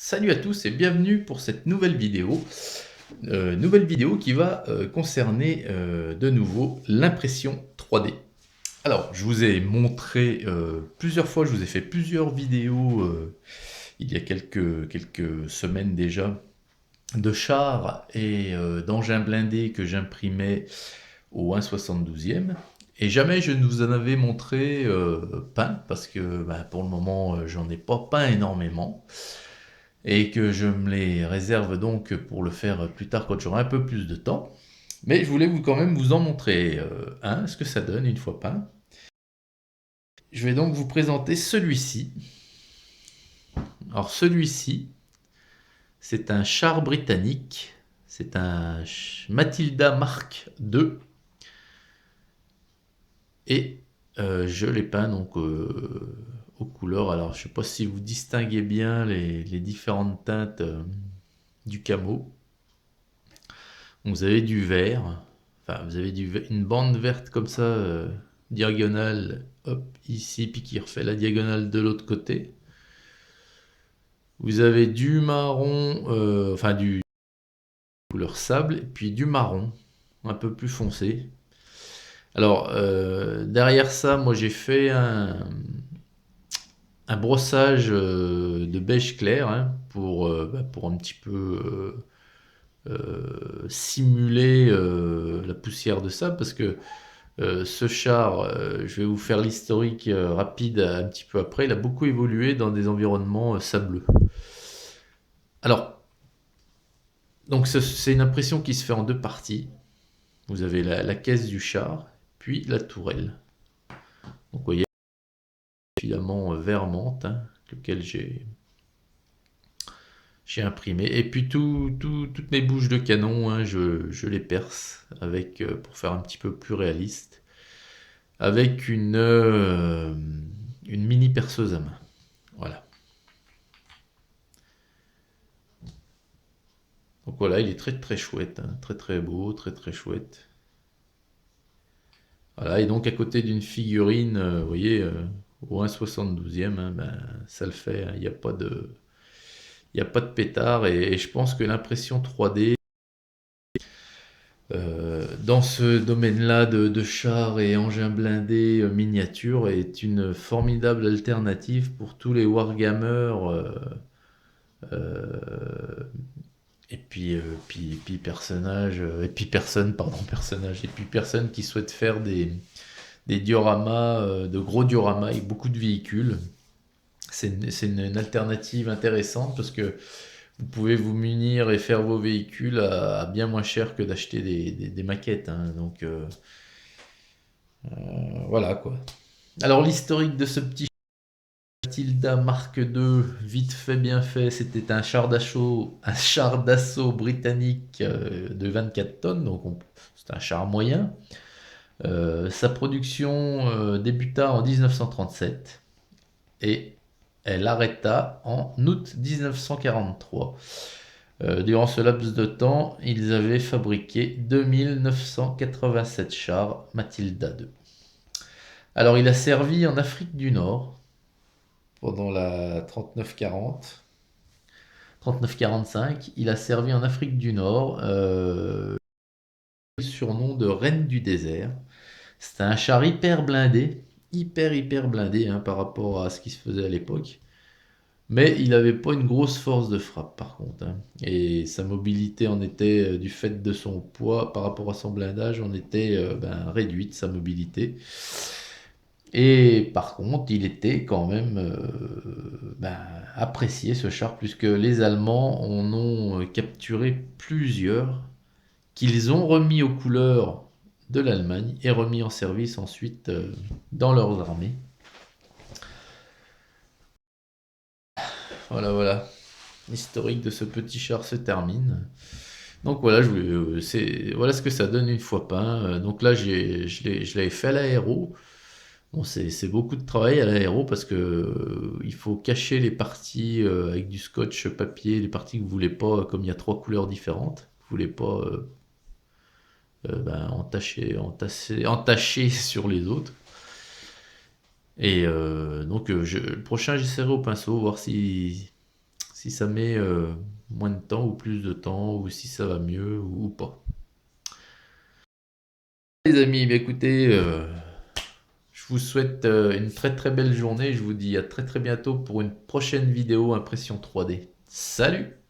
Salut à tous et bienvenue pour cette nouvelle vidéo. Nouvelle vidéo qui va concerner de nouveau l'impression 3D. Alors, je vous ai montré plusieurs fois, je vous ai fait plusieurs vidéos il y a quelques semaines déjà, de chars et d'engins blindés que j'imprimais au 1/72e. Et jamais je ne vous en avais montré peint, parce que pour le moment j'en ai pas peint énormément et que je me les réserve donc pour le faire plus tard quand j'aurai un peu plus de temps. Mais je voulais quand même vous en montrer un, ce que ça donne une fois peint. Je vais donc vous présenter celui-ci. Alors celui-ci, c'est un char britannique, c'est un Matilda Mark II, et je l'ai peint donc aux couleurs. Alors je ne sais pas si vous distinguez bien les différentes teintes du camo. Vous avez du vert, enfin vous avez une bande verte comme ça, diagonale, hop, ici, puis qui refait la diagonale de l'autre côté. Vous avez du marron, enfin du couleur sable, et puis du marron, un peu plus foncé. Alors, derrière ça, moi j'ai fait un brossage de beige clair, hein, pour un petit peu simuler la poussière de sable, parce que ce char, je vais vous faire l'historique rapide un petit peu après, il a beaucoup évolué dans des environnements sableux. Alors, donc c'est une impression qui se fait en deux parties. Vous avez la caisse du char, puis la tourelle. Donc vous voyez, évidemment vert menthe, hein, lequel j'ai imprimé. Et puis toutes mes bouches de canon, hein, je les perce avec, pour faire un petit peu plus réaliste, avec une mini perceuse à main. Voilà. Donc voilà, il est très très chouette, hein, très très beau, très très chouette. Voilà, et donc à côté d'une figurine, vous voyez, au 1/72e, hein, ça le fait, hein, il n'y a pas de pétard, et je pense que l'impression 3D, dans ce domaine-là de chars et engins blindés miniatures, est une formidable alternative pour tous les wargamers et puis personnages, et puis personnes, pardon, personnages, et puis personnes qui souhaitent faire des dioramas, de gros dioramas avec beaucoup de véhicules. C'est une alternative intéressante, parce que vous pouvez vous munir et faire vos véhicules à bien moins cher que d'acheter des maquettes, hein. Donc voilà quoi. Alors l'historique de ce petit Matilda Mark II, vite fait bien fait, c'était un char d'assaut britannique de 24 tonnes, donc c'est un char moyen. Sa production débuta en 1937 et elle arrêta en août 1943. Durant ce laps de temps, ils avaient fabriqué 2987 chars Matilda II. Alors il a servi en Afrique du Nord pendant la 39-45. Il a servi en Afrique du Nord, le surnom de Reine du désert. C'était un char hyper blindé, hyper blindé, hein, par rapport à ce qui se faisait à l'époque. Mais il n'avait pas une grosse force de frappe par contre, hein. Et sa mobilité en était, du fait de son poids par rapport à son blindage, en était réduite, sa mobilité. Et par contre, il était quand même apprécié, ce char, puisque les Allemands en ont capturé plusieurs, qu'ils ont remis aux couleurs de l'Allemagne et remis en service ensuite dans leurs armées. Voilà, voilà. L'historique de ce petit char se termine. Donc voilà, voilà ce que ça donne une fois peint. Donc là, je l'avais fait à l'aéro. Bon, c'est beaucoup de travail à l'aéro, parce que il faut cacher les parties avec du scotch papier, les parties que vous voulez pas, comme il y a trois couleurs différentes, vous voulez pas entacher sur les autres. Et donc le prochain, j'essaierai au pinceau, voir si si ça met moins de temps ou plus de temps, ou si ça va mieux ou pas. Les amis, bah, écoutez, je vous souhaite une très très belle journée. Je vous dis à très très bientôt pour une prochaine vidéo impression 3D. Salut!